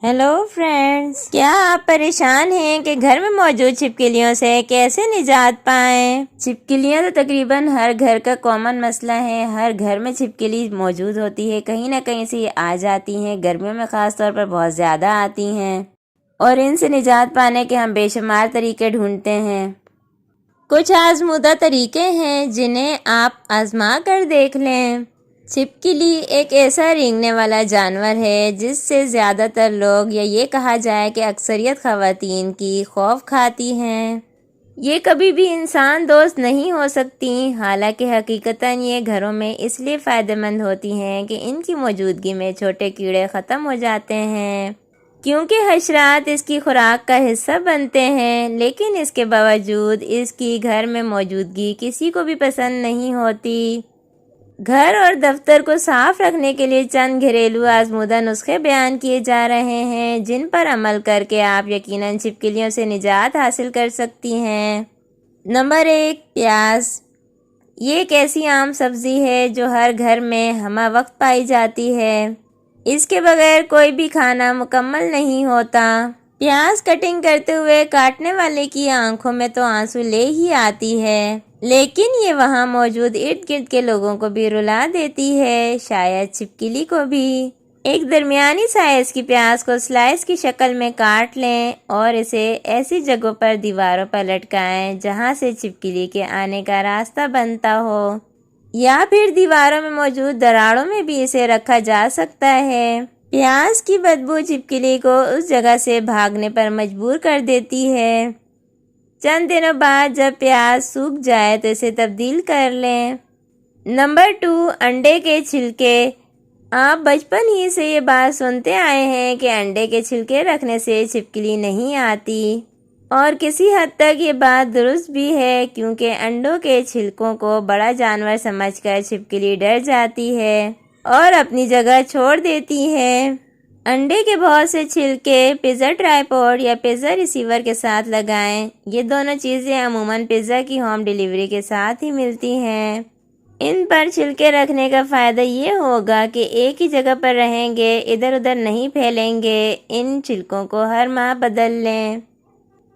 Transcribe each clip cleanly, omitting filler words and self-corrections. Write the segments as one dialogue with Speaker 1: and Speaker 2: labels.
Speaker 1: Hello friends, क्या आप परेशान हैं कि घर में मौजूद छिपकलियों से कैसे निजात पाएं? छिपकलियां तो तकरीबन हर घर का कॉमन मसला है। हर घर में छिपकली मौजूद होती है, कहीं ना कहीं से ये आ जाती हैं। गर्मियों में ख़ास तौर पर बहुत ज़्यादा आती हैं और इनसे निजात पाने के हम बेशुमार तरीके ढूंढते हैं। कुछ आजमूदा तरीके हैं जिन्हें आप आजमा कर देख लें। छिपकली एक ऐसा रेंगने वाला जानवर है जिससे ज़्यादातर लोग, या ये कहा जाए कि अक्सरियत ख़वातीन की खौफ खाती हैं। ये कभी भी इंसान दोस्त नहीं हो सकती, हालांकि हकीकतन ये घरों में इसलिए फ़ायदेमंद होती हैं कि इनकी मौजूदगी में छोटे कीड़े ख़त्म हो जाते हैं, क्योंकि हशरात इसकी खुराक का हिस्सा बनते हैं। लेकिन इसके बावजूद इसकी घर में मौजूदगी किसी को भी पसंद नहीं होती। घर और दफ्तर को साफ रखने के लिए चंद घरेलू आजमूदा नुस्खे बयान किए जा रहे हैं, जिन पर अमल करके आप यकीनन छिपकलियों से निजात हासिल कर सकती हैं। नंबर 1, प्याज। ये एक ऐसी आम सब्जी है जो हर घर में हमा वक्त पाई जाती है। इसके बगैर कोई भी खाना मुकम्मल नहीं होता। प्याज कटिंग करते हुए काटने वाले की आंखों में तो आंसू ले ही आती है, लेकिन ये वहाँ मौजूद इर्द गिर्द के लोगों को भी रुला देती है, शायद छिपकली को भी। एक दरमियानी साइज की प्याज को स्लाइस की शक्ल में काट लें और इसे ऐसी जगहों पर दीवारों पर लटकाएं जहाँ से छिपकली के आने का रास्ता बनता हो, या फिर दीवारों में मौजूद दरारों में भी इसे रखा जा सकता है। प्याज की बदबू छिपकली को उस जगह से भागने पर मजबूर कर देती है। चंद दिनों बाद जब प्याज सूख जाए तो इसे तब्दील कर लें। नंबर 2, अंडे के छिलके। आप बचपन ही से ये बात सुनते आए हैं कि अंडे के छिलके रखने से छिपकली नहीं आती, और किसी हद तक ये बात दुरुस्त भी है, क्योंकि अंडों के छिलकों को बड़ा जानवर समझकर छिपकली डर जाती है और अपनी जगह छोड़ देती है। अंडे के बहुत से छिलके पिज़्ज़ा ट्राइपॉड या पिज़्ज़ा रिसीवर के साथ लगाएं। ये दोनों चीज़ें अमूमन पिज़्ज़ा की होम डिलीवरी के साथ ही मिलती हैं। इन पर छिलके रखने का फ़ायदा ये होगा कि एक ही जगह पर रहेंगे, इधर उधर नहीं फैलेंगे। इन छिलकों को हर माह बदल लें।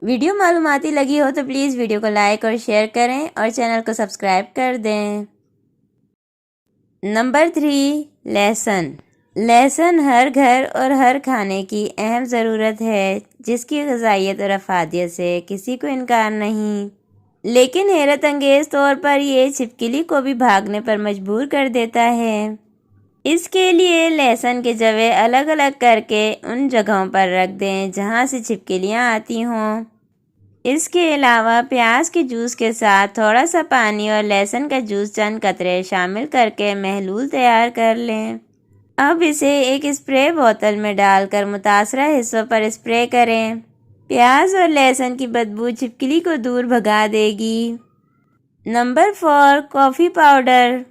Speaker 1: वीडियो मालूमाती लगी हो तो प्लीज़ वीडियो को लाइक और शेयर करें और चैनल को सब्सक्राइब कर दें। नंबर 3, लहसुन। लहसुन हर घर और हर खाने की अहम ज़रूरत है, जिसकी ग़िज़ाइयत और अफादियत से किसी को इनकार नहीं। लेकिन हैरत अंगेज़ तौर पर ये छिपकली को भी भागने पर मजबूर कर देता है। इसके लिए लहसुन के जवे अलग अलग करके उन जगहों पर रख दें जहाँ से छिपकलियाँ आती हों। इसके अलावा प्याज के जूस के साथ थोड़ा सा पानी और लहसुन का जूस चंद कतरे शामिल करके महलूल तैयार कर लें। अब इसे एक स्प्रे बोतल में डालकर मुतासरा हिस्सों पर स्प्रे करें। प्याज और लहसुन की बदबू छिपकली को दूर भगा देगी। Number 4, coffee powder.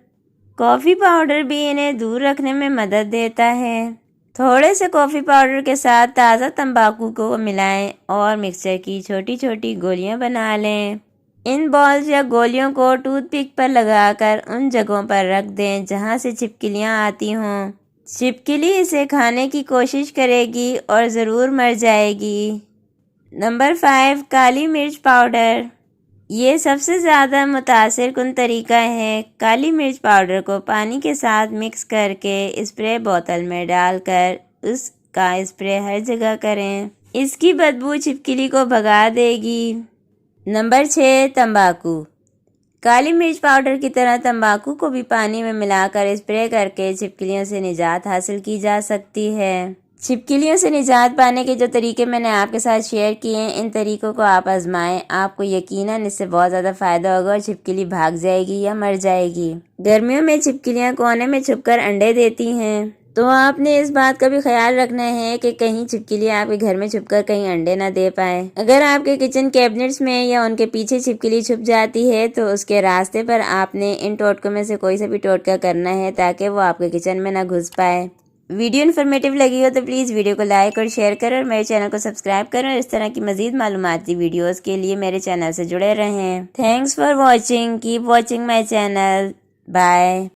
Speaker 1: Coffee powder भी इन्हें दूर रखने में मदद देता है। थोड़े से कॉफ़ी पाउडर के साथ ताज़ा तंबाकू को मिलाएं और मिक्सचर की छोटी छोटी गोलियां बना लें। इन बॉल्स या गोलियों को टूथपिक पर लगाकर उन जगहों पर रख दें जहां से छिपकलियां आती हों। छिपकली इसे खाने की कोशिश करेगी और ज़रूर मर जाएगी। नंबर 5, काली मिर्च पाउडर। ये सबसे ज़्यादा मुतासिर कुन तरीका है। काली मिर्च पाउडर को पानी के साथ मिक्स करके स्प्रे बोतल में डालकर उसका स्प्रे हर जगह करें। इसकी बदबू छिपकली को भगा देगी। नंबर 6, तंबाकू। काली मिर्च पाउडर की तरह तंबाकू को भी पानी में मिलाकर स्प्रे करके छिपकलियों से निजात हासिल की जा सकती है। छिपकलियों से निजात पाने के जो तरीके मैंने आपके साथ शेयर किए हैं, इन तरीकों को आप आजमाएं। आपको यकीनन इससे बहुत ज़्यादा फ़ायदा होगा और छिपकली भाग जाएगी या मर जाएगी। गर्मियों में छिपकलियां कोने में छुपकर अंडे देती हैं, तो आपने इस बात का भी ख्याल रखना है कि कहीं छिपकली आपके घर में छुपकर कहीं अंडे ना दे पाए। अगर आपके किचन कैबिनेट्स में या उनके पीछे छिपकली छुप जाती है तो उसके रास्ते पर आपने इन टोटकों में से कोई सा भी टोटका करना है ताकि वो आपके किचन में ना घुस पाए। वीडियो इन्फॉर्मेटिव लगी हो तो प्लीज़ वीडियो को लाइक और शेयर करें और मेरे चैनल को सब्सक्राइब करें और इस तरह की मज़ीद मालूमाती वीडियोस के लिए मेरे चैनल से जुड़े रहें। Thanks for watching. Keep watching my channel. Bye.